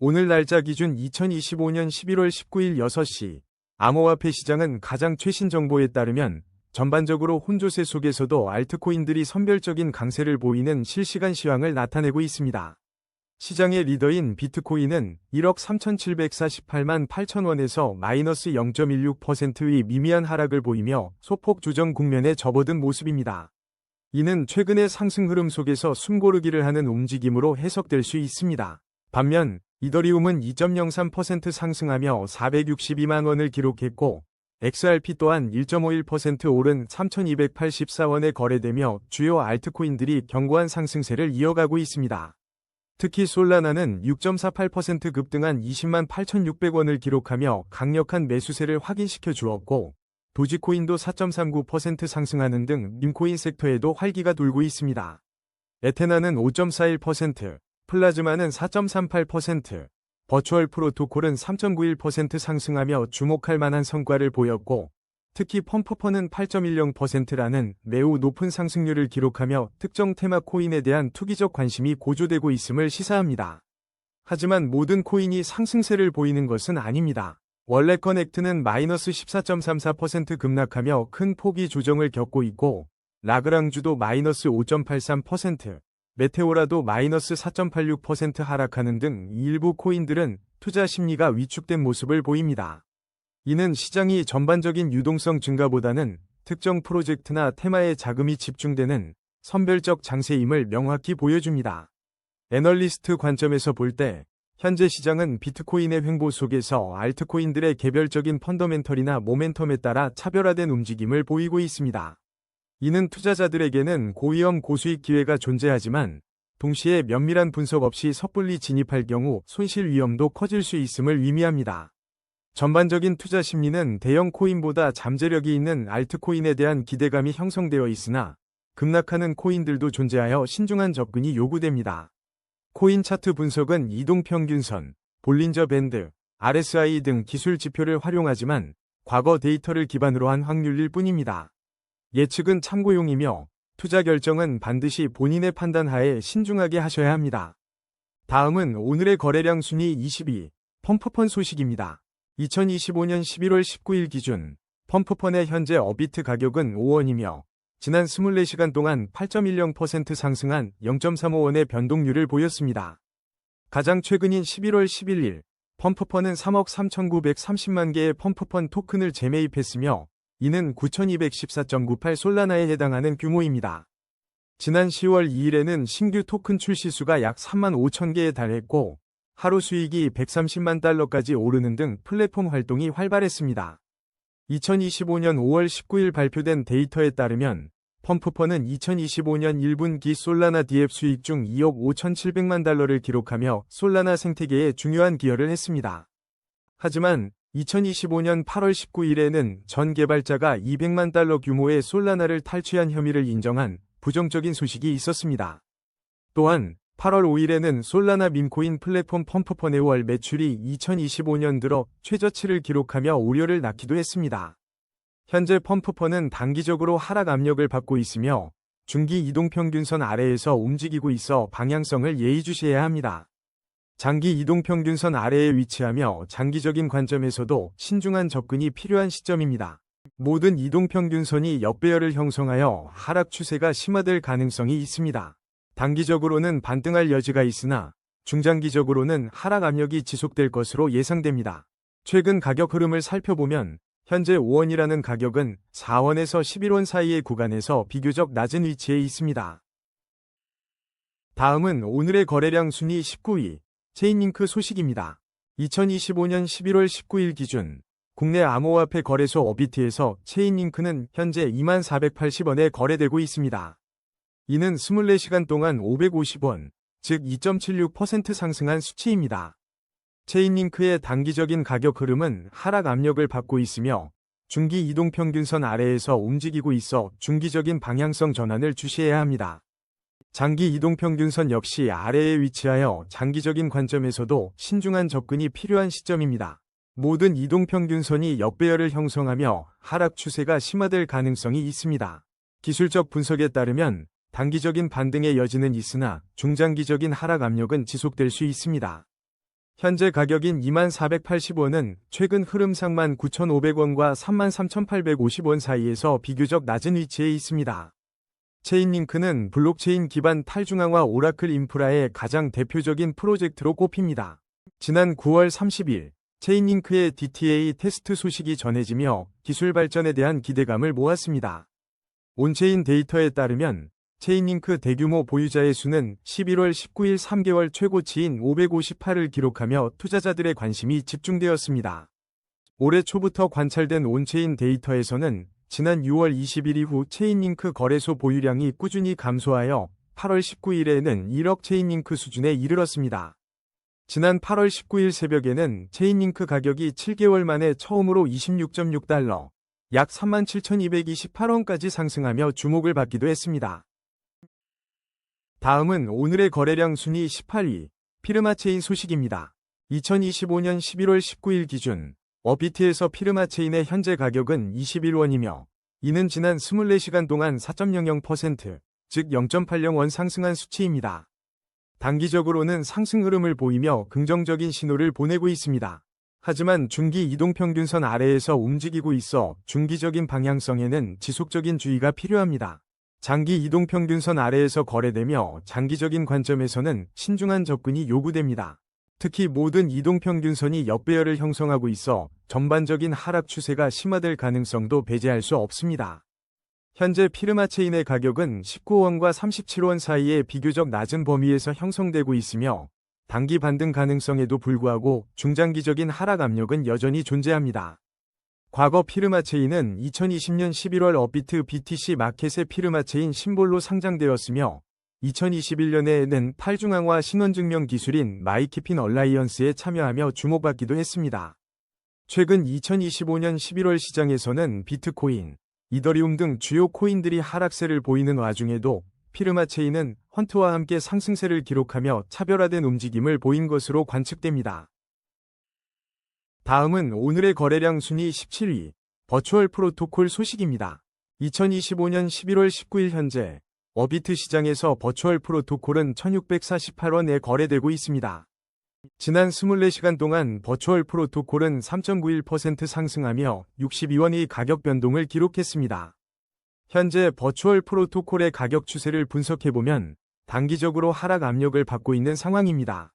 오늘 날짜 기준 2025년 11월 19일 6시 암호화폐 시장은 가장 최신 정보에 따르면 전반적으로 혼조세 속에서도 알트코인들이 선별적인 강세를 보이는 실시간 시황을 나타내고 있습니다. 시장의 리더인 비트코인은 1억 3,748만 8천 원에서 마이너스 0.16%의 미미한 하락을 보이며 소폭 조정 국면에 접어든 모습입니다. 이는 최근의 상승 흐름 속에서 숨고르기를 하는 움직임으로 해석될 수 있습니다. 반면 이더리움은 2.03% 상승하며 462만 원을 기록했고 XRP 또한 1.51% 오른 3,284원에 거래되며 주요 알트코인들이 견고한 상승세를 이어가고 있습니다. 특히 솔라나는 6.48% 급등한 20만 8,600원을 기록하며 강력한 매수세를 확인시켜 주었고 도지코인도 4.39% 상승하는 등 밈코인 섹터에도 활기가 돌고 있습니다. 에테나는 5.41%, 플라즈마는 4.38%, 버추얼 프로토콜은 3.91% 상승하며 주목할 만한 성과를 보였고 특히 펌프펀은 8.10%라는 매우 높은 상승률을 기록하며 특정 테마 코인에 대한 투기적 관심이 고조되고 있음을 시사합니다. 하지만 모든 코인이 상승세를 보이는 것은 아닙니다. 원래 커넥트는 마이너스 14.34% 급락하며 큰 폭이 조정을 겪고 있고 라그랑주도 마이너스 5.83%, 메테오라도 마이너스 4.86% 하락하는 등 일부 코인들은 투자 심리가 위축된 모습을 보입니다. 이는 시장이 전반적인 유동성 증가보다는 특정 프로젝트나 테마에 자금이 집중되는 선별적 장세임을 명확히 보여줍니다. 애널리스트 관점에서 볼 때 현재 시장은 비트코인의 횡보 속에서 알트코인들의 개별적인 펀더멘털이나 모멘텀에 따라 차별화된 움직임을 보이고 있습니다. 이는 투자자들에게는 고위험 고수익 기회가 존재하지만 동시에 면밀한 분석 없이 섣불리 진입할 경우 손실 위험도 커질 수 있음을 의미합니다. 전반적인 투자 심리는 대형 코인보다 잠재력이 있는 알트코인에 대한 기대감이 형성되어 있으나 급락하는 코인들도 존재하여 신중한 접근이 요구됩니다. 코인 차트 분석은 이동평균선, 볼린저 밴드, RSI 등 기술 지표를 활용하지만 과거 데이터를 기반으로 한 확률일 뿐입니다. 예측은 참고용이며 투자 결정은 반드시 본인의 판단하에 신중하게 하셔야 합니다. 다음은 오늘의 거래량 순위 22, 펌프펀 소식입니다. 2025년 11월 19일 기준 펌프펀의 현재 어비트 가격은 5원이며 지난 24시간 동안 8.10% 상승한 0.35원의 변동률을 보였습니다. 가장 최근인 11월 11일 펌프펀은 3억 3,930만 개의 펌프펀 토큰을 재매입했으며 이는 9,214.98 솔라나에 해당하는 규모입니다. 지난 10월 2일에는 신규 토큰 출시 수가 약 3만 5천 개에 달했고 하루 수익이 130만 달러까지 오르는 등 플랫폼 활동이 활발했습니다. 2025년 5월 19일 발표된 데이터에 따르면 펌프펀은 2025년 1분기 솔라나 DF 수익 중 2억 5,700만 달러를 기록하며 솔라나 생태계에 중요한 기여를 했습니다. 하지만 2025년 8월 19일에는 전 개발자가 200만 달러 규모의 솔라나를 탈취한 혐의를 인정한 부정적인 소식이 있었습니다. 또한 8월 5일에는 솔라나 밈코인 플랫폼 펌프펀의 월 매출이 2025년 들어 최저치를 기록하며 우려를 낳기도 했습니다. 현재 펌프펀은 단기적으로 하락 압력을 받고 있으며 중기 이동평균선 아래에서 움직이고 있어 방향성을 예의주시해야 합니다. 장기 이동평균선 아래에 위치하며 장기적인 관점에서도 신중한 접근이 필요한 시점입니다. 모든 이동평균선이 역배열을 형성하여 하락 추세가 심화될 가능성이 있습니다. 단기적으로는 반등할 여지가 있으나 중장기적으로는 하락 압력이 지속될 것으로 예상됩니다. 최근 가격 흐름을 살펴보면 현재 5원이라는 가격은 4원에서 11원 사이의 구간에서 비교적 낮은 위치에 있습니다. 다음은 오늘의 거래량 순위 19위, 체인링크 소식입니다. 2025년 11월 19일 기준 국내 암호화폐 거래소 어비트에서 체인링크는 현재 2480원에 거래되고 있습니다. 이는 24시간 동안 550원, 즉 2.76% 상승한 수치입니다. 체인링크의 단기적인 가격 흐름은 하락 압력을 받고 있으며 중기 이동평균선 아래에서 움직이고 있어 중기적인 방향성 전환을 주시해야 합니다. 장기 이동평균선 역시 아래에 위치하여 장기적인 관점에서도 신중한 접근이 필요한 시점입니다. 모든 이동평균선이 역배열을 형성하며 하락 추세가 심화될 가능성이 있습니다. 기술적 분석에 따르면 단기적인 반등의 여지는 있으나 중장기적인 하락 압력은 지속될 수 있습니다. 현재 가격인 2480원은 최근 흐름상 19,500원과 33,850원 사이에서 비교적 낮은 위치에 있습니다. 체인링크는 블록체인 기반 탈중앙화 오라클 인프라의 가장 대표적인 프로젝트로 꼽힙니다. 지난 9월 30일 체인링크의 DTA 테스트 소식이 전해지며 기술 발전에 대한 기대감을 모았습니다. 온체인 데이터에 따르면 체인링크 대규모 보유자의 수는 11월 19일 3개월 최고치인 558을 기록하며 투자자들의 관심이 집중되었습니다. 올해 초부터 관찰된 온체인 데이터에서는 지난 6월 20일 이후 체인링크 거래소 보유량이 꾸준히 감소하여 8월 19일에는 1억 체인링크 수준에 이르렀습니다. 지난 8월 19일 새벽에는 체인링크 가격이 7개월 만에 처음으로 26.6달러, 약 37,228원까지 상승하며 주목을 받기도 했습니다. 다음은 오늘의 거래량 순위 18위, 피르마체인 소식입니다. 2025년 11월 19일 기준 업비트에서 피르마체인의 현재 가격은 21원이며 이는 지난 24시간 동안 4.00%, 즉 0.80원 상승한 수치입니다. 단기적으로는 상승 흐름을 보이며 긍정적인 신호를 보내고 있습니다. 하지만 중기 이동평균선 아래에서 움직이고 있어 중기적인 방향성에는 지속적인 주의가 필요합니다. 장기 이동평균선 아래에서 거래되며 장기적인 관점에서는 신중한 접근이 요구됩니다. 특히 모든 이동평균선이 역배열을 형성하고 있어 전반적인 하락 추세가 심화될 가능성도 배제할 수 없습니다. 현재 피르마체인의 가격은 19원과 37원 사이의 비교적 낮은 범위에서 형성되고 있으며 단기 반등 가능성에도 불구하고 중장기적인 하락 압력은 여전히 존재합니다. 과거 피르마체인은 2020년 11월 업비트 BTC 마켓의 피르마체인 심볼로 상장되었으며 2021년에는 탈중앙화 신원증명 기술인 마이키핀 얼라이언스에 참여하며 주목받기도 했습니다. 최근 2025년 11월 시장에서는 비트코인, 이더리움 등 주요 코인들이 하락세를 보이는 와중에도 피르마체인은 헌트와 함께 상승세를 기록하며 차별화된 움직임을 보인 것으로 관측됩니다. 다음은 오늘의 거래량 순위 17위, 버추얼 프로토콜 소식입니다. 2025년 11월 19일 현재 업비트 시장에서 버추얼 프로토콜은 1648원에 거래되고 있습니다. 지난 24시간 동안 버추얼 프로토콜은 3.91% 상승하며 62원의 가격 변동을 기록했습니다. 현재 버추얼 프로토콜의 가격 추세를 분석해보면 단기적으로 하락 압력을 받고 있는 상황입니다.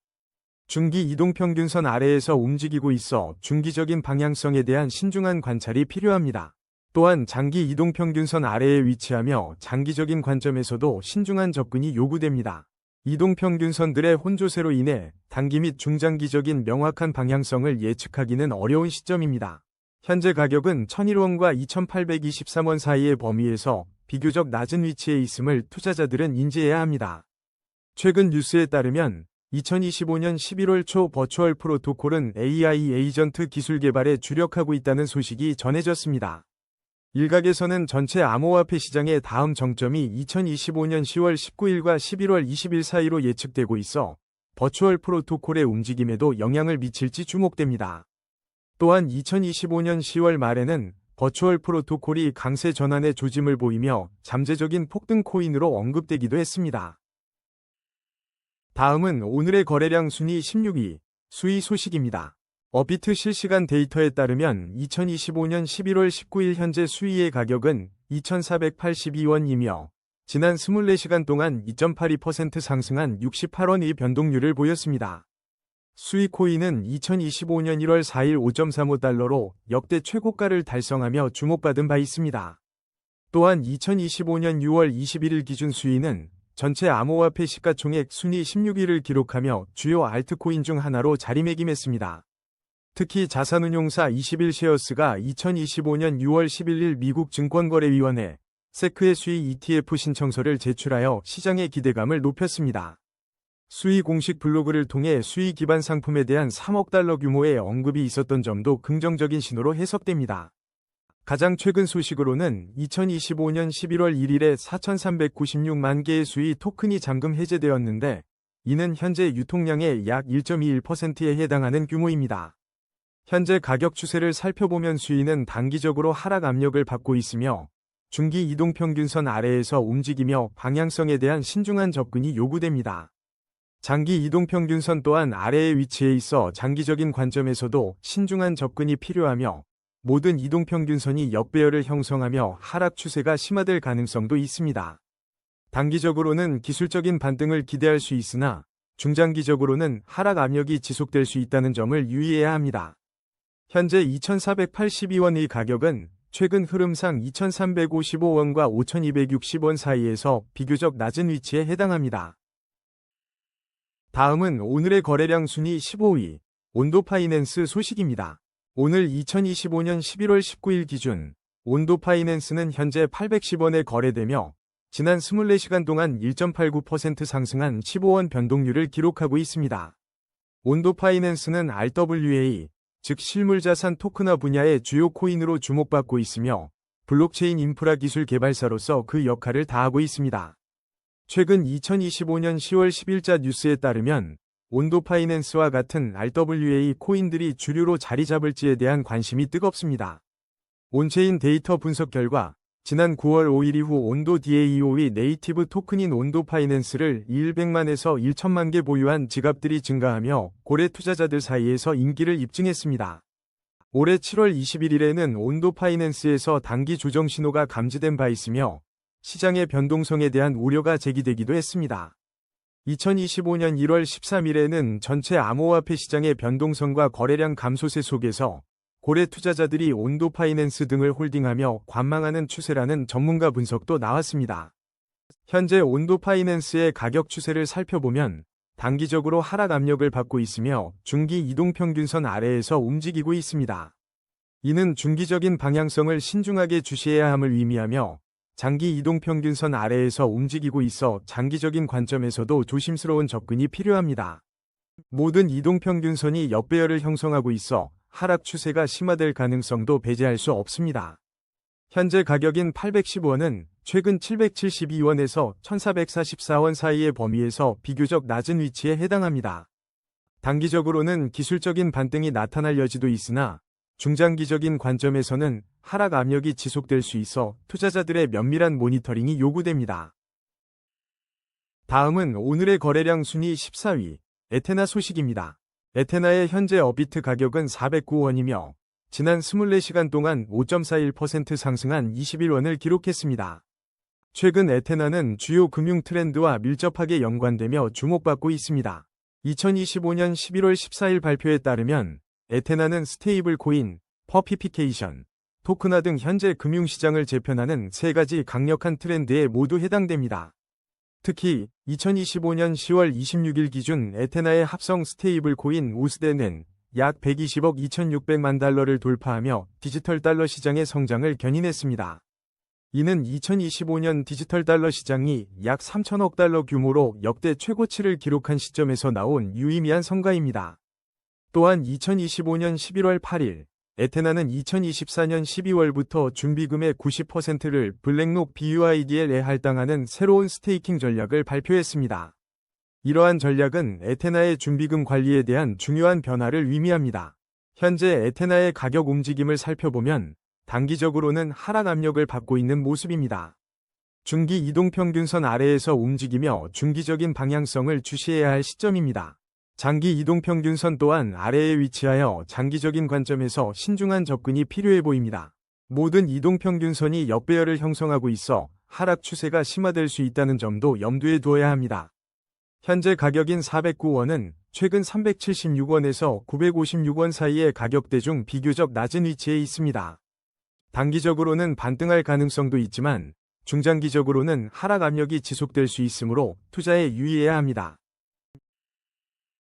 중기 이동평균선 아래에서 움직이고 있어 중기적인 방향성에 대한 신중한 관찰이 필요합니다. 또한 장기 이동평균선 아래에 위치하며 장기적인 관점에서도 신중한 접근이 요구됩니다. 이동평균선들의 혼조세로 인해 단기 및 중장기적인 명확한 방향성을 예측하기는 어려운 시점입니다. 현재 가격은 1,001원과 2,823원 사이의 범위에서 비교적 낮은 위치에 있음을 투자자들은 인지해야 합니다. 최근 뉴스에 따르면 2025년 11월 초 버추얼 프로토콜은 AI 에이전트 기술 개발에 주력하고 있다는 소식이 전해졌습니다. 일각에서는 전체 암호화폐 시장의 다음 정점이 2025년 10월 19일과 11월 20일 사이로 예측되고 있어 버추얼 프로토콜의 움직임에도 영향을 미칠지 주목됩니다. 또한 2025년 10월 말에는 버추얼 프로토콜이 강세 전환의 조짐을 보이며 잠재적인 폭등 코인으로 언급되기도 했습니다. 다음은 오늘의 거래량 순위 16위, 수위 소식입니다. 업비트 실시간 데이터에 따르면 2025년 11월 19일 현재 수위의 가격은 2,482원이며 지난 24시간 동안 2.82% 상승한 68원의 변동률을 보였습니다. 수위 코인은 2025년 1월 4일 5.35달러로 역대 최고가를 달성하며 주목받은 바 있습니다. 또한 2025년 6월 21일 기준 수위는 전체 암호화폐 시가총액 순위 16위를 기록하며 주요 알트코인 중 하나로 자리매김했습니다. 특히 자산운용사 21쉐어스가 2025년 6월 11일 미국 증권거래위원회 세크의 수위 ETF 신청서를 제출하여 시장의 기대감을 높였습니다. 수위 공식 블로그를 통해 수위 기반 상품에 대한 3억 달러 규모의 언급이 있었던 점도 긍정적인 신호로 해석됩니다. 가장 최근 소식으로는 2025년 11월 1일에 4,396만 개의 수위 토큰이 잠금 해제되었는데 이는 현재 유통량의 약 1.21%에 해당하는 규모입니다. 현재 가격 추세를 살펴보면 수위는 단기적으로 하락 압력을 받고 있으며 중기 이동평균선 아래에서 움직이며 방향성에 대한 신중한 접근이 요구됩니다. 장기 이동평균선 또한 아래에 위치해 있어 장기적인 관점에서도 신중한 접근이 필요하며 모든 이동평균선이 역배열을 형성하며 하락 추세가 심화될 가능성도 있습니다. 단기적으로는 기술적인 반등을 기대할 수 있으나 중장기적으로는 하락 압력이 지속될 수 있다는 점을 유의해야 합니다. 현재 2,482원의 가격은 최근 흐름상 2,355원과 5,260원 사이에서 비교적 낮은 위치에 해당합니다. 다음은 오늘의 거래량 순위 15위, 온도파이낸스 소식입니다. 오늘 2025년 11월 19일 기준 온도파이낸스는 현재 810원에 거래되며 지난 24시간 동안 1.89% 상승한 15원 변동률을 기록하고 있습니다. 온도파이낸스는 RWA, 즉 실물자산 토큰화 분야의 주요 코인으로 주목받고 있으며 블록체인 인프라 기술 개발사로서 그 역할을 다하고 있습니다. 최근 2025년 10월 10일자 뉴스에 따르면 온도파이낸스와 같은 RWA 코인들이 주류로 자리 잡을지에 대한 관심이 뜨겁습니다. 온체인 데이터 분석 결과 지난 9월 5일 이후 온도 DAO의 네이티브 토큰인 온도파이낸스를 100만에서 1천만 개 보유한 지갑들이 증가하며 고래 투자자들 사이에서 인기를 입증했습니다. 올해 7월 21일에는 온도파이낸스에서 단기 조정 신호가 감지된 바 있으며 시장의 변동성에 대한 우려가 제기되기도 했습니다. 2025년 1월 13일에는 전체 암호화폐 시장의 변동성과 거래량 감소세 속에서 고래 투자자들이 온도파이낸스 등을 홀딩하며 관망하는 추세라는 전문가 분석도 나왔습니다. 현재 온도파이낸스의 가격 추세를 살펴보면 단기적으로 하락 압력을 받고 있으며 중기 이동평균선 아래에서 움직이고 있습니다. 이는 중기적인 방향성을 신중하게 주시해야 함을 의미하며 장기 이동평균선 아래에서 움직이고 있어 장기적인 관점에서도 조심스러운 접근이 필요합니다. 모든 이동평균선이 역배열을 형성하고 있어 하락 추세가 심화될 가능성도 배제할 수 없습니다. 현재 가격인 810원은 최근 772원에서 1444원 사이의 범위에서 비교적 낮은 위치에 해당합니다. 단기적으로는 기술적인 반등이 나타날 여지도 있으나 중장기적인 관점에서는 하락 압력이 지속될 수 있어 투자자들의 면밀한 모니터링이 요구됩니다. 다음은 오늘의 거래량 순위 14위, 에테나 소식입니다. 에테나의 현재 업비트 가격은 409원이며 지난 24시간 동안 5.41% 상승한 21원을 기록했습니다. 최근 에테나는 주요 금융 트렌드와 밀접하게 연관되며 주목받고 있습니다. 2025년 11월 14일 발표에 따르면 에테나는 스테이블 코인, 퍼피피케이션, 토큰화 등 현재 금융시장을 재편하는 세 가지 강력한 트렌드에 모두 해당됩니다. 특히 2025년 10월 26일 기준 에테나의 합성 스테이블 코인 우스데는 약 120억 2,600만 달러를 돌파하며 디지털 달러 시장의 성장을 견인했습니다. 이는 2025년 디지털 달러 시장이 약 3천억 달러 규모로 역대 최고치를 기록한 시점에서 나온 유의미한 성과입니다. 또한 2025년 11월 8일 에테나는 2024년 12월부터 준비금의 90%를 블랙록 BUIDL에 할당하는 새로운 스테이킹 전략을 발표했습니다. 이러한 전략은 에테나의 준비금 관리에 대한 중요한 변화를 의미합니다. 현재 에테나의 가격 움직임을 살펴보면 단기적으로는 하락 압력을 받고 있는 모습입니다. 중기 이동평균선 아래에서 움직이며 중기적인 방향성을 주시해야 할 시점입니다. 장기 이동평균선 또한 아래에 위치하여 장기적인 관점에서 신중한 접근이 필요해 보입니다. 모든 이동평균선이 역배열을 형성하고 있어 하락 추세가 심화될 수 있다는 점도 염두에 두어야 합니다. 현재 가격인 409원은 최근 376원에서 956원 사이의 가격대 중 비교적 낮은 위치에 있습니다. 단기적으로는 반등할 가능성도 있지만 중장기적으로는 하락 압력이 지속될 수 있으므로 투자에 유의해야 합니다.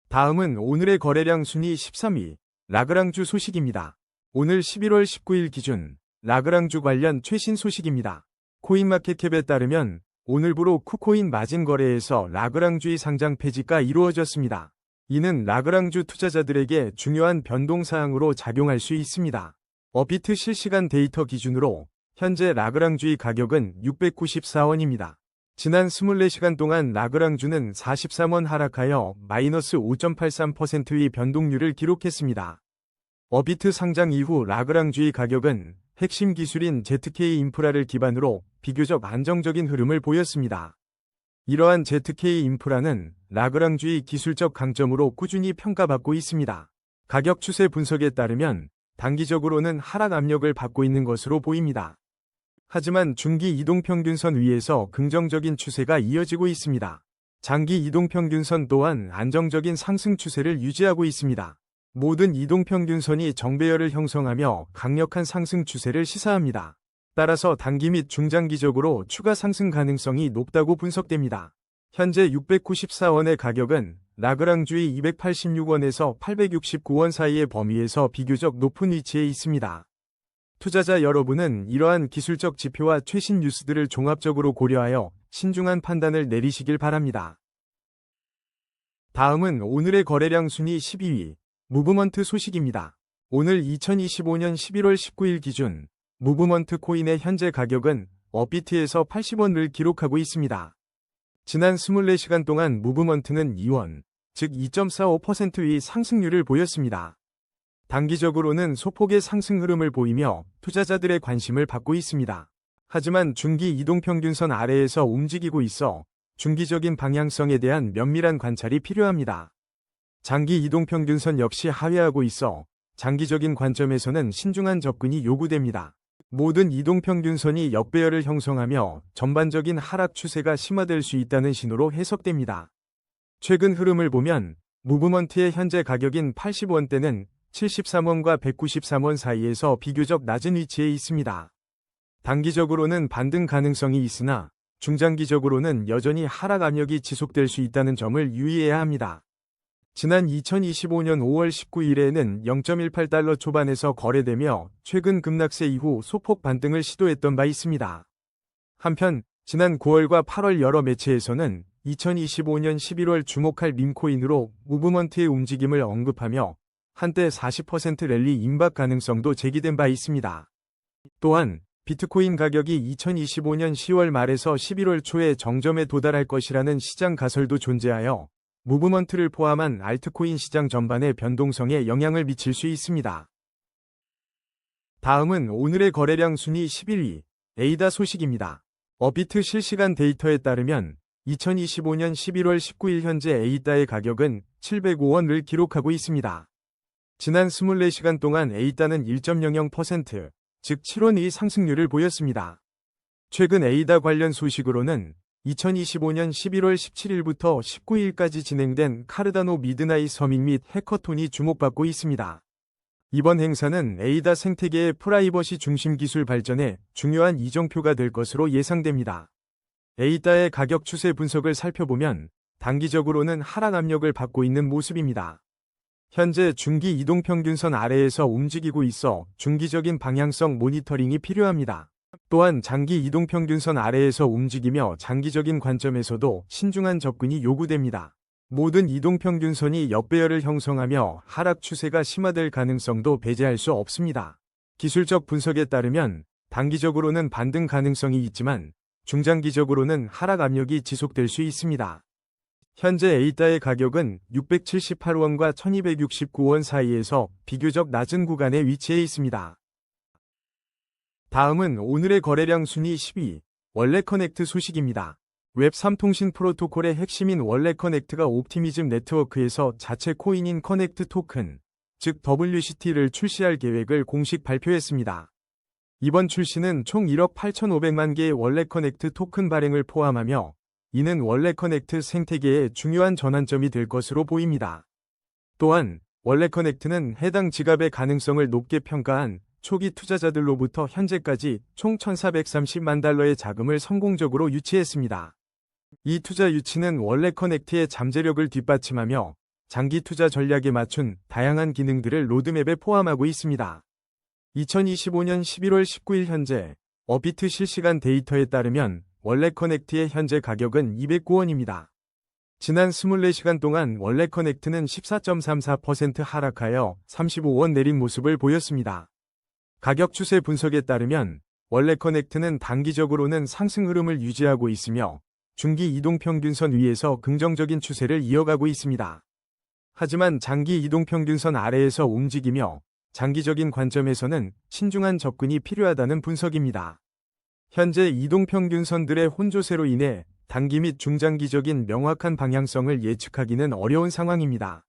다음은 오늘의 거래량 순위 13위, 라그랑주 소식입니다. 오늘 11월 19일 기준 라그랑주 관련 최신 소식입니다. 코인마켓캡에 따르면 오늘부로 쿠코인 마진 거래에서 라그랑주의 상장 폐지가 이루어졌습니다. 이는 라그랑주 투자자들에게 중요한 변동사항으로 작용할 수 있습니다. 업비트 실시간 데이터 기준으로 현재 라그랑주의 가격은 694원입니다. 지난 24시간 동안 라그랑주는 43원 하락하여 마이너스 5.83%의 변동률을 기록했습니다. 업비트 상장 이후 라그랑주의 가격은 핵심 기술인 ZK 인프라를 기반으로 비교적 안정적인 흐름을 보였습니다. 이러한 ZK 인프라는 라그랑주의 기술적 강점으로 꾸준히 평가받고 있습니다. 가격 추세 분석에 따르면 단기적으로는 하락 압력을 받고 있는 것으로 보입니다. 하지만 중기 이동평균선 위에서 긍정적인 추세가 이어지고 있습니다. 장기 이동평균선 또한 안정적인 상승 추세를 유지하고 있습니다. 모든 이동평균선이 정배열을 형성하며 강력한 상승 추세를 시사합니다. 따라서 단기 및 중장기적으로 추가 상승 가능성이 높다고 분석됩니다. 현재 694원의 가격은 라그랑주의 286원에서 869원 사이의 범위에서 비교적 높은 위치에 있습니다. 투자자 여러분은 이러한 기술적 지표와 최신 뉴스들을 종합적으로 고려하여 신중한 판단을 내리시길 바랍니다. 다음은 오늘의 거래량 순위 12위, 무브먼트 소식입니다. 오늘 2025년 11월 19일 기준 무브먼트 코인의 현재 가격은 업비트에서 80원을 기록하고 있습니다. 지난 24시간 동안 무브먼트는 2원, 즉 2.45%의 상승률을 보였습니다. 단기적으로는 소폭의 상승 흐름을 보이며 투자자들의 관심을 받고 있습니다. 하지만 중기 이동평균선 아래에서 움직이고 있어 중기적인 방향성에 대한 면밀한 관찰이 필요합니다. 장기 이동평균선 역시 하회하고 있어 장기적인 관점에서는 신중한 접근이 요구됩니다. 모든 이동평균선이 역배열을 형성하며 전반적인 하락 추세가 심화될 수 있다는 신호로 해석됩니다. 최근 흐름을 보면 무브먼트의 현재 가격인 80원대는 73원과 193원 사이에서 비교적 낮은 위치에 있습니다. 단기적으로는 반등 가능성이 있으나 중장기적으로는 여전히 하락 압력이 지속될 수 있다는 점을 유의해야 합니다. 지난 2025년 5월 19일에는 0.18달러 초반에서 거래되며 최근 급락세 이후 소폭 반등을 시도했던 바 있습니다. 한편 지난 9월과 8월 여러 매체에서는 2025년 11월 주목할 밈코인으로 무브먼트의 움직임을 언급하며 한때 40% 랠리 임박 가능성도 제기된 바 있습니다. 또한 비트코인 가격이 2025년 10월 말에서 11월 초에 정점에 도달할 것이라는 시장 가설도 존재하여 무브먼트를 포함한 알트코인 시장 전반의 변동성에 영향을 미칠 수 있습니다. 다음은 오늘의 거래량 순위 11위, 에이다 소식입니다. 업비트 실시간 데이터에 따르면 2025년 11월 19일 현재 에이다의 가격은 705원을 기록하고 있습니다. 지난 24시간 동안 에이다는 1.00%, 즉 7원의 상승률을 보였습니다. 최근 에이다 관련 소식으로는 2025년 11월 17일부터 19일까지 진행된 카르다노 미드나잇 서밋 및 해커톤이 주목받고 있습니다. 이번 행사는 에이다 생태계의 프라이버시 중심 기술 발전에 중요한 이정표가 될 것으로 예상됩니다. 에이다의 가격 추세 분석을 살펴보면 단기적으로는 하락 압력을 받고 있는 모습입니다. 현재 중기 이동평균선 아래에서 움직이고 있어 중기적인 방향성 모니터링이 필요합니다. 또한 장기 이동평균선 아래에서 움직이며 장기적인 관점에서도 신중한 접근이 요구됩니다. 모든 이동평균선이 역배열을 형성하며 하락 추세가 심화될 가능성도 배제할 수 없습니다. 기술적 분석에 따르면 단기적으로는 반등 가능성이 있지만 중장기적으로는 하락 압력이 지속될 수 있습니다. 현재 에이다의 가격은 678원과 1269원 사이에서 비교적 낮은 구간에 위치해 있습니다. 다음은 오늘의 거래량 순위 10위, 월렛커넥트 소식입니다. 웹3 통신 프로토콜의 핵심인 월렛커넥트가 옵티미즘 네트워크에서 자체 코인인 커넥트 토큰, 즉 WCT를 출시할 계획을 공식 발표했습니다. 이번 출시는 총 1억 8,500만 개의 월렛커넥트 토큰 발행을 포함하며 이는 월렛커넥트 생태계의 중요한 전환점이 될 것으로 보입니다. 또한 월렛커넥트는 해당 지갑의 가능성을 높게 평가한 초기 투자자들로부터 현재까지 총 1,430만 달러의 자금을 성공적으로 유치했습니다. 이 투자 유치는 월렛커넥트의 잠재력을 뒷받침하며 장기 투자 전략에 맞춘 다양한 기능들을 로드맵에 포함하고 있습니다. 2025년 11월 19일 현재 업비트 실시간 데이터에 따르면 월렛커넥트의 현재 가격은 209원입니다. 지난 24시간 동안 월렛커넥트는 14.34% 하락하여 35원 내린 모습을 보였습니다. 가격 추세 분석에 따르면 월렛커넥트는 단기적으로는 상승 흐름을 유지하고 있으며 중기 이동평균선 위에서 긍정적인 추세를 이어가고 있습니다. 하지만 장기 이동평균선 아래에서 움직이며 장기적인 관점에서는 신중한 접근이 필요하다는 분석입니다. 현재 이동평균선들의 혼조세로 인해 단기 및 중장기적인 명확한 방향성을 예측하기는 어려운 상황입니다.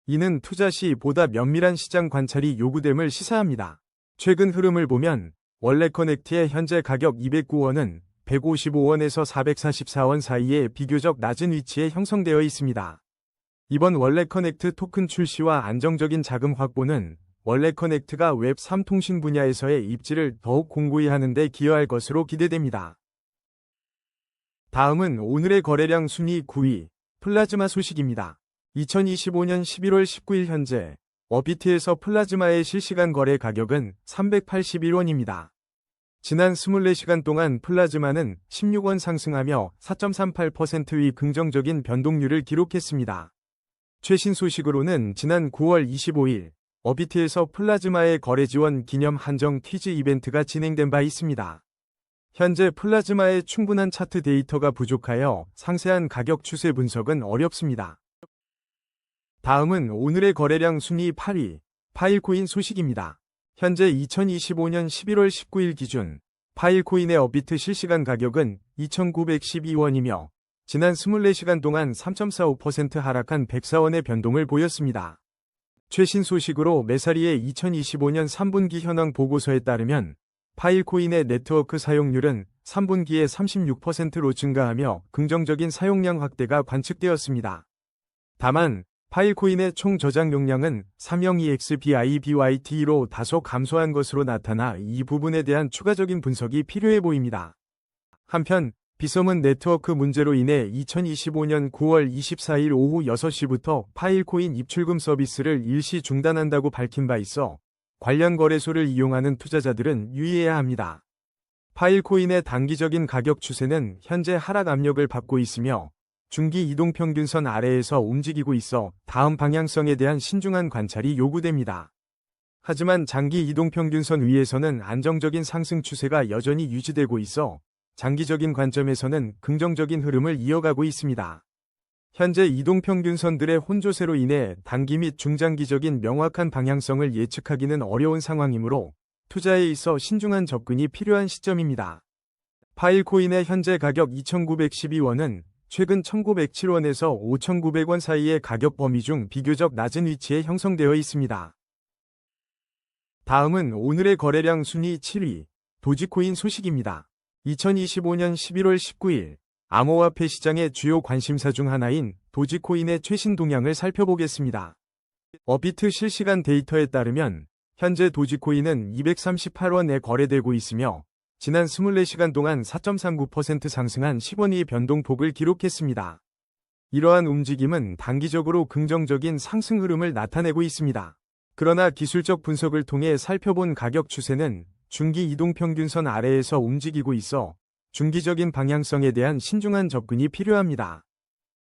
이는 투자 시 보다 면밀한 시장 관찰이 요구됨을 시사합니다. 최근 흐름을 보면 월레커넥트의 현재 가격 209원은 155원에서 444원 사이에 비교적 낮은 위치에 형성되어 있습니다. 이번 월레커넥트 토큰 출시와 안정적인 자금 확보는 월레커넥트가 웹3 통신 분야에서의 입지를 더욱 공고히 하는 데 기여할 것으로 기대됩니다. 다음은 오늘의 거래량 순위 9위, 플라즈마 소식입니다. 2025년 11월 19일 현재 업비트에서 플라즈마의 실시간 거래 가격은 381원입니다. 지난 24시간 동안 플라즈마는 16원 상승하며 4.38%의 긍정적인 변동률을 기록했습니다. 최신 소식으로는 지난 9월 25일 업비트에서 플라즈마의 거래 지원 기념 한정 퀴즈 이벤트가 진행된 바 있습니다. 현재 플라즈마의 충분한 차트 데이터가 부족하여 상세한 가격 추세 분석은 어렵습니다. 다음은 오늘의 거래량 순위 8위, 파일코인 소식입니다. 현재 2025년 11월 19일 기준 파일코인의 업비트 실시간 가격은 2,912원이며 지난 24시간 동안 3.45% 하락한 104원의 변동을 보였습니다. 최신 소식으로 메사리의 2025년 3분기 현황 보고서에 따르면 파일코인의 네트워크 사용률은 3분기에 36%로 증가하며 긍정적인 사용량 확대가 관측되었습니다. 다만 파일코인의 총 저장 용량은 302XBIBYT로 다소 감소한 것으로 나타나 이 부분에 대한 추가적인 분석이 필요해 보입니다. 한편 비섬은 네트워크 문제로 인해 2025년 9월 24일 오후 6시부터 파일코인 입출금 서비스를 일시 중단한다고 밝힌 바 있어 관련 거래소를 이용하는 투자자들은 유의해야 합니다. 파일코인의 단기적인 가격 추세는 현재 하락 압력을 받고 있으며 중기 이동평균선 아래에서 움직이고 있어 다음 방향성에 대한 신중한 관찰이 요구됩니다. 하지만 장기 이동평균선 위에서는 안정적인 상승 추세가 여전히 유지되고 있어 장기적인 관점에서는 긍정적인 흐름을 이어가고 있습니다. 현재 이동평균선들의 혼조세로 인해 단기 및 중장기적인 명확한 방향성을 예측하기는 어려운 상황이므로 투자에 있어 신중한 접근이 필요한 시점입니다. 파일코인의 현재 가격 2,912원은 최근 1,907원에서 5,900원 사이의 가격 범위 중 비교적 낮은 위치에 형성되어 있습니다. 다음은 오늘의 거래량 순위 7위, 도지코인 소식입니다. 2025년 11월 19일 암호화폐 시장의 주요 관심사 중 하나인 도지코인의 최신 동향을 살펴보겠습니다. 업비트 실시간 데이터에 따르면 현재 도지코인은 238원에 거래되고 있으며 지난 24시간 동안 4.39% 상승한 10원의 변동폭을 기록했습니다. 이러한 움직임은 단기적으로 긍정적인 상승 흐름을 나타내고 있습니다. 그러나 기술적 분석을 통해 살펴본 가격 추세는 중기 이동평균선 아래에서 움직이고 있어 중기적인 방향성에 대한 신중한 접근이 필요합니다.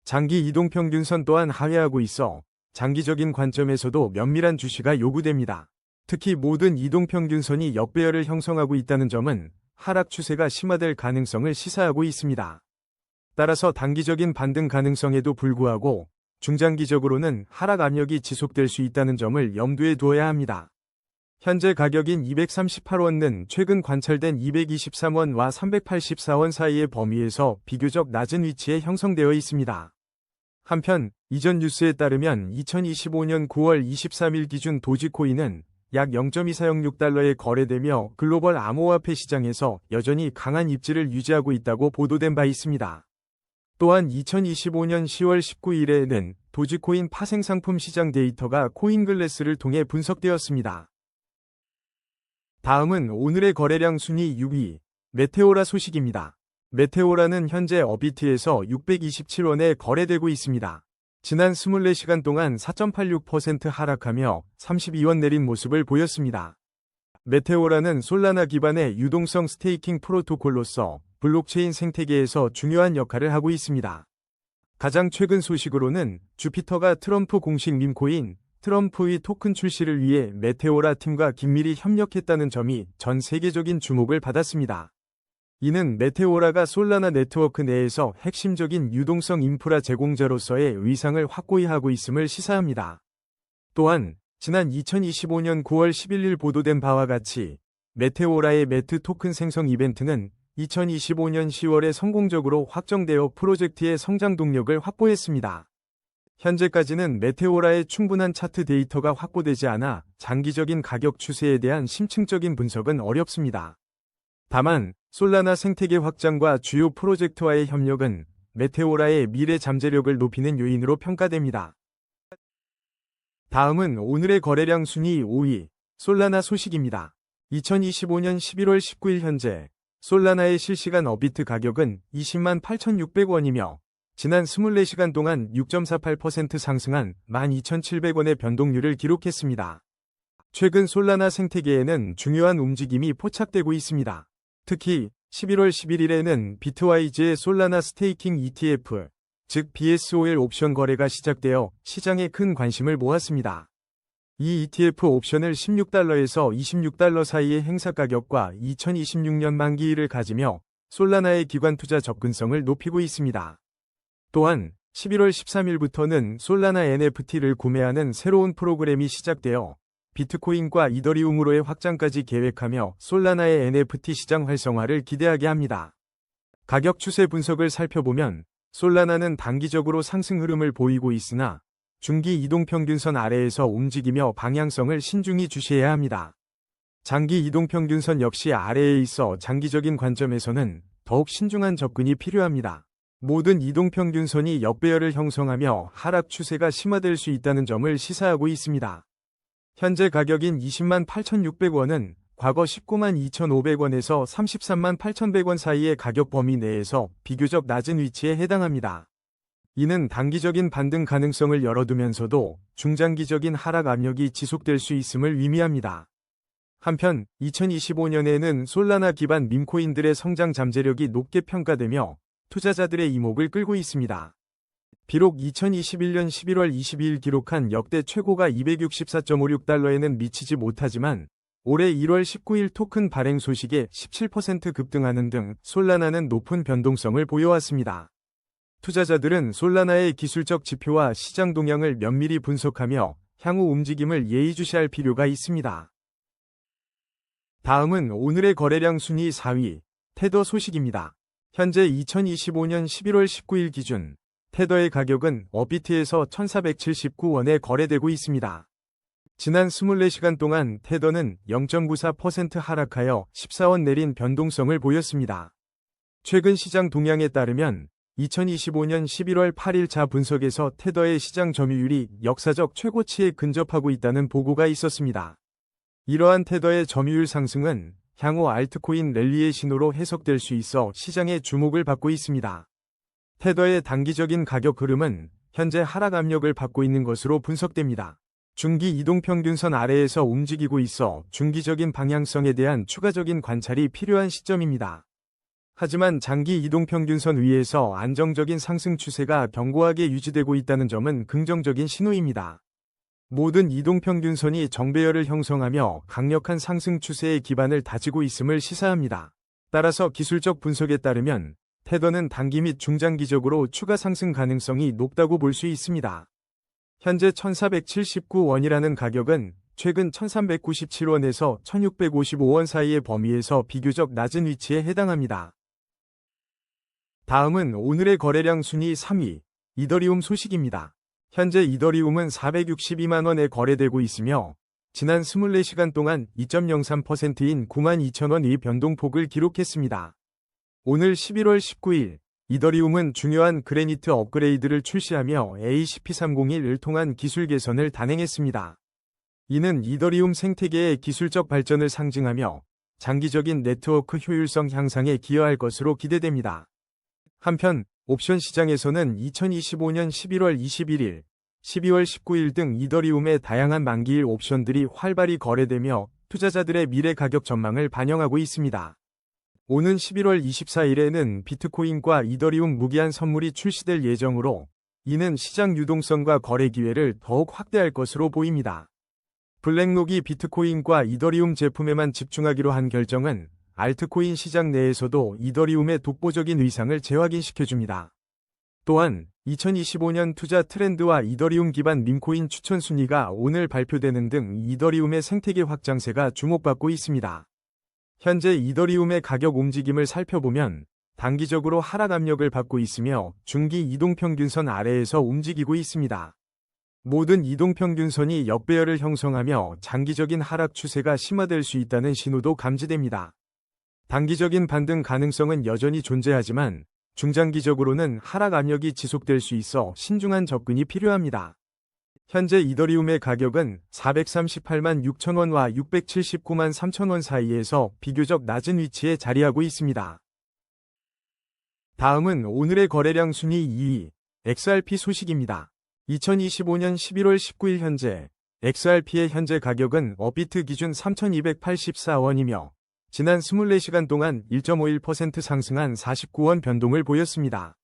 장기 이동평균선 또한 하회하고 있어 장기적인 관점에서도 면밀한 주시가 요구됩니다. 특히 모든 이동평균선이 역배열을 형성하고 있다는 점은 하락 추세가 심화될 가능성을 시사하고 있습니다. 따라서 단기적인 반등 가능성에도 불구하고 중장기적으로는 하락 압력이 지속될 수 있다는 점을 염두에 두어야 합니다. 현재 가격인 238원은 최근 관찰된 223원과 384원 사이의 범위에서 비교적 낮은 위치에 형성되어 있습니다. 한편 이전 뉴스에 따르면 2025년 9월 23일 기준 도지코인은 약 0.246달러에 거래되며 글로벌 암호화폐 시장에서 여전히 강한 입지를 유지하고 있다고 보도된 바 있습니다. 또한 2025년 10월 19일에는 도지코인 파생상품 시장 데이터가 코인글래스를 통해 분석되었습니다. 다음은 오늘의 거래량 순위 6위, 메테오라 소식입니다. 메테오라는 현재 업비트에서 627원에 거래되고 있습니다. 지난 24시간 동안 4.86% 하락하며 32원 내린 모습을 보였습니다. 메테오라는 솔라나 기반의 유동성 스테이킹 프로토콜로서 블록체인 생태계에서 중요한 역할을 하고 있습니다. 가장 최근 소식으로는 주피터가 트럼프 공식 밈코인 트럼프의 토큰 출시를 위해 메테오라 팀과 긴밀히 협력했다는 점이 전 세계적인 주목을 받았습니다. 이는 메테오라가 솔라나 네트워크 내에서 핵심적인 유동성 인프라 제공자로서의 위상을 확고히 하고 있음을 시사합니다. 또한 지난 2025년 9월 11일 보도된 바와 같이 메테오라의 매트 토큰 생성 이벤트는 2025년 10월에 성공적으로 확정되어 프로젝트의 성장 동력을 확보했습니다. 현재까지는 메테오라의 충분한 차트 데이터가 확보되지 않아 장기적인 가격 추세에 대한 심층적인 분석은 어렵습니다. 다만 솔라나 생태계 확장과 주요 프로젝트와의 협력은 메테오라의 미래 잠재력을 높이는 요인으로 평가됩니다. 다음은 오늘의 거래량 순위 5위, 솔라나 소식입니다. 2025년 11월 19일 현재 솔라나의 실시간 업비트 가격은 20만 8,600원이며 지난 24시간 동안 6.48% 상승한 12,700원의 변동률을 기록했습니다. 최근 솔라나 생태계에는 중요한 움직임이 포착되고 있습니다. 특히 11월 11일에는 비트와이즈의 솔라나 스테이킹 ETF, 즉 BSOL 옵션 거래가 시작되어 시장에 큰 관심을 모았습니다. 이 ETF 옵션을 16달러에서 26달러 사이의 행사 가격과 2026년 만기일을 가지며 솔라나의 기관 투자 접근성을 높이고 있습니다. 또한 11월 13일부터는 솔라나 NFT를 구매하는 새로운 프로그램이 시작되어 비트코인과 이더리움으로의 확장까지 계획하며 솔라나의 NFT 시장 활성화를 기대하게 합니다. 가격 추세 분석을 살펴보면 솔라나는 단기적으로 상승 흐름을 보이고 있으나 중기 이동평균선 아래에서 움직이며 방향성을 신중히 주시해야 합니다. 장기 이동평균선 역시 아래에 있어 장기적인 관점에서는 더욱 신중한 접근이 필요합니다. 모든 이동평균선이 역배열을 형성하며 하락 추세가 심화될 수 있다는 점을 시사하고 있습니다. 현재 가격인 20만 8,600원은 과거 19만 2,500원에서 33만 8,100원 사이의 가격 범위 내에서 비교적 낮은 위치에 해당합니다. 이는 단기적인 반등 가능성을 열어두면서도 중장기적인 하락 압력이 지속될 수 있음을 의미합니다. 한편 2025년에는 솔라나 기반 밈코인들의 성장 잠재력이 높게 평가되며 투자자들의 이목을 끌고 있습니다. 비록 2021년 11월 22일 기록한 역대 최고가 264.56달러에는 미치지 못하지만 올해 1월 19일 토큰 발행 소식에 17% 급등하는 등 솔라나는 높은 변동성을 보여왔습니다. 투자자들은 솔라나의 기술적 지표와 시장 동향을 면밀히 분석하며 향후 움직임을 예의주시할 필요가 있습니다. 다음은 오늘의 거래량 순위 4위, 테더 소식입니다. 현재 2025년 11월 19일 기준 테더의 가격은 업비트에서 1,479원에 거래되고 있습니다. 지난 24시간 동안 테더는 0.94% 하락하여 14원 내린 변동성을 보였습니다. 최근 시장 동향에 따르면 2025년 11월 8일자 분석에서 테더의 시장 점유율이 역사적 최고치에 근접하고 있다는 보고가 있었습니다. 이러한 테더의 점유율 상승은 향후 알트코인 랠리의 신호로 해석될 수 있어 시장의 주목을 받고 있습니다. 테더의 단기적인 가격 흐름은 현재 하락 압력을 받고 있는 것으로 분석됩니다. 중기 이동평균선 아래에서 움직이고 있어 중기적인 방향성에 대한 추가적인 관찰이 필요한 시점입니다. 하지만 장기 이동평균선 위에서 안정적인 상승 추세가 견고하게 유지되고 있다는 점은 긍정적인 신호입니다. 모든 이동평균선이 정배열을 형성하며 강력한 상승 추세의 기반을 다지고 있음을 시사합니다. 따라서 기술적 분석에 따르면 테더는 단기 및 중장기적으로 추가 상승 가능성이 높다고 볼 수 있습니다. 현재 1,479원이라는 가격은 최근 1,397원에서 1,655원 사이의 범위에서 비교적 낮은 위치에 해당합니다. 다음은 오늘의 거래량 순위 3위, 이더리움 소식입니다. 현재 이더리움은 462만원에 거래되고 있으며 지난 24시간 동안 2.03%인 92,000원의 변동폭을 기록했습니다. 오늘 11월 19일 이더리움은 중요한 그래니트 업그레이드를 출시하며 ACP301을 통한 기술 개선을 단행했습니다. 이는 이더리움 생태계의 기술적 발전을 상징하며 장기적인 네트워크 효율성 향상에 기여할 것으로 기대됩니다. 한편 옵션 시장에서는 2025년 11월 21일, 12월 19일 등 이더리움의 다양한 만기일 옵션들이 활발히 거래되며 투자자들의 미래 가격 전망을 반영하고 있습니다. 오는 11월 24일에는 비트코인과 이더리움 무기한 선물이 출시될 예정으로 이는 시장 유동성과 거래 기회를 더욱 확대할 것으로 보입니다. 블랙록이 비트코인과 이더리움 제품에만 집중하기로 한 결정은 알트코인 시장 내에서도 이더리움의 독보적인 위상을 재확인시켜줍니다. 또한 2025년 투자 트렌드와 이더리움 기반 밈코인 추천 순위가 오늘 발표되는 등 이더리움의 생태계 확장세가 주목받고 있습니다. 현재 이더리움의 가격 움직임을 살펴보면 단기적으로 하락 압력을 받고 있으며 중기 이동평균선 아래에서 움직이고 있습니다. 모든 이동평균선이 역배열을 형성하며 장기적인 하락 추세가 심화될 수 있다는 신호도 감지됩니다. 단기적인 반등 가능성은 여전히 존재하지만 중장기적으로는 하락 압력이 지속될 수 있어 신중한 접근이 필요합니다. 현재 이더리움의 가격은 438만 6천원과 679만 3천원 사이에서 비교적 낮은 위치에 자리하고 있습니다. 다음은 오늘의 거래량 순위 2위, XRP 소식입니다. 2025년 11월 19일 현재 XRP의 현재 가격은 업비트 기준 3,284원이며 지난 24시간 동안 1.51% 상승한 49원 변동을 보였습니다.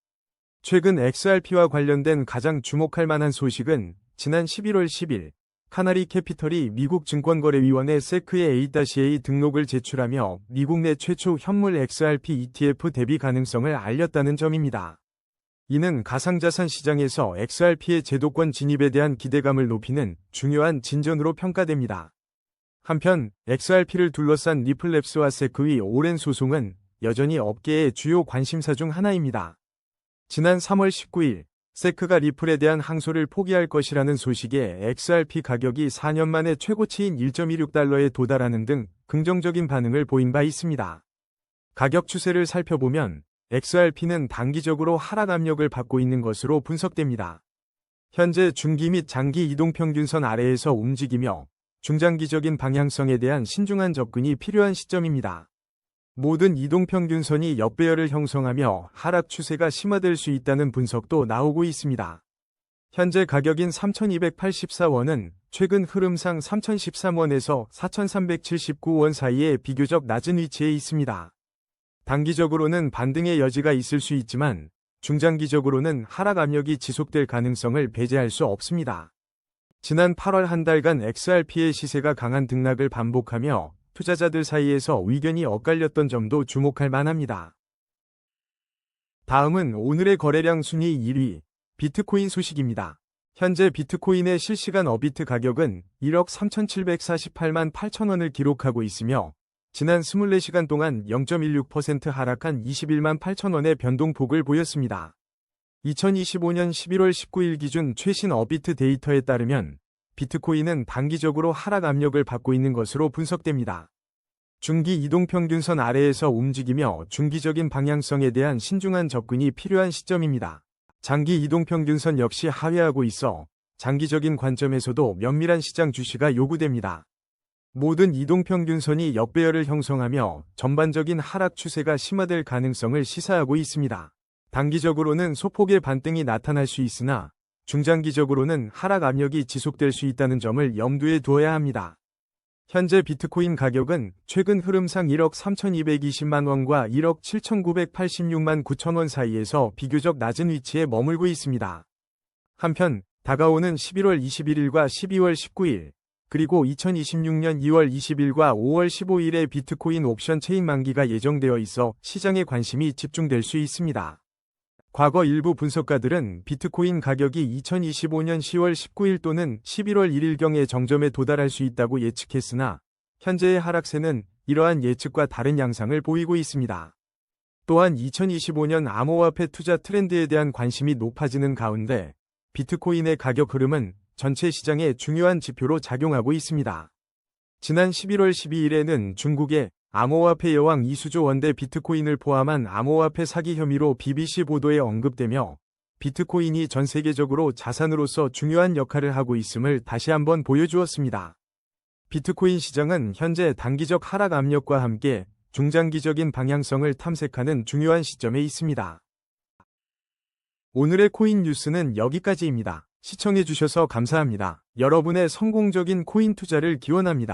최근 XRP와 관련된 가장 주목할 만한 소식은 지난 11월 10일 카나리 캐피털이 미국 증권거래위원회 세크의 A-A 등록을 제출하며 미국 내 최초 현물 XRP ETF 대비 가능성을 알렸다는 점입니다. 이는 가상자산 시장에서 XRP의 제도권 진입에 대한 기대감을 높이는 중요한 진전으로 평가됩니다. 한편 XRP를 둘러싼 리플랩스와 세크의 오랜 소송은 여전히 업계의 주요 관심사 중 하나입니다. 지난 3월 19일 세크가 리플에 대한 항소를 포기할 것이라는 소식에 XRP 가격이 4년 만에 최고치인 1.26달러에 도달하는 등 긍정적인 반응을 보인 바 있습니다. 가격 추세를 살펴보면 XRP는 단기적으로 하락 압력을 받고 있는 것으로 분석됩니다. 현재 중기 및 장기 이동평균선 아래에서 움직이며 중장기적인 방향성에 대한 신중한 접근이 필요한 시점입니다. 모든 이동평균선이 역배열을 형성하며 하락 추세가 심화될 수 있다는 분석도 나오고 있습니다. 현재 가격인 3,284원은 최근 흐름상 3,013원에서 4,379원 사이에 비교적 낮은 위치에 있습니다. 단기적으로는 반등의 여지가 있을 수 있지만 중장기적으로는 하락 압력이 지속될 가능성을 배제할 수 없습니다. 지난 8월 한 달간 XRP의 시세가 강한 등락을 반복하며 투자자들 사이에서 의견이 엇갈렸던 점도 주목할 만합니다. 다음은 오늘의 거래량 순위 1위, 비트코인 소식입니다. 현재 비트코인의 실시간 업비트 가격은 1억 3,748만 8천원을 기록하고 있으며 지난 24시간 동안 0.16% 하락한 21만 8천원의 변동폭을 보였습니다. 2025년 11월 19일 기준 최신 업비트 데이터에 따르면 비트코인은 단기적으로 하락 압력을 받고 있는 것으로 분석됩니다. 중기 이동평균선 아래에서 움직이며 중기적인 방향성에 대한 신중한 접근이 필요한 시점입니다. 장기 이동평균선 역시 하회하고 있어 장기적인 관점에서도 면밀한 시장 주시가 요구됩니다. 모든 이동평균선이 역배열을 형성하며 전반적인 하락 추세가 심화될 가능성을 시사하고 있습니다. 단기적으로는 소폭의 반등이 나타날 수 있으나 중장기적으로는 하락 압력이 지속될 수 있다는 점을 염두에 두어야 합니다. 현재 비트코인 가격은 최근 흐름상 1억 3,220만 원과 1억 7,986만 9천원 사이에서 비교적 낮은 위치에 머물고 있습니다. 한편 다가오는 11월 21일과 12월 19일 그리고 2026년 2월 20일과 5월 15일에 비트코인 옵션 체인 만기가 예정되어 있어 시장에 관심이 집중될 수 있습니다. 과거 일부 분석가들은 비트코인 가격이 2025년 10월 19일 또는 11월 1일경에 정점에 도달할 수 있다고 예측했으나 현재의 하락세는 이러한 예측과 다른 양상을 보이고 있습니다. 또한 2025년 암호화폐 투자 트렌드에 대한 관심이 높아지는 가운데 비트코인의 가격 흐름은 전체 시장의 중요한 지표로 작용하고 있습니다. 지난 11월 12일에는 중국의 암호화폐 여왕 이수조 원대 비트코인을 포함한 암호화폐 사기 혐의로 BBC 보도에 언급되며 비트코인이 전 세계적으로 자산으로서 중요한 역할을 하고 있음을 다시 한번 보여주었습니다. 비트코인 시장은 현재 단기적 하락 압력과 함께 중장기적인 방향성을 탐색하는 중요한 시점에 있습니다. 오늘의 코인 뉴스는 여기까지입니다. 시청해주셔서 감사합니다. 여러분의 성공적인 코인 투자를 기원합니다.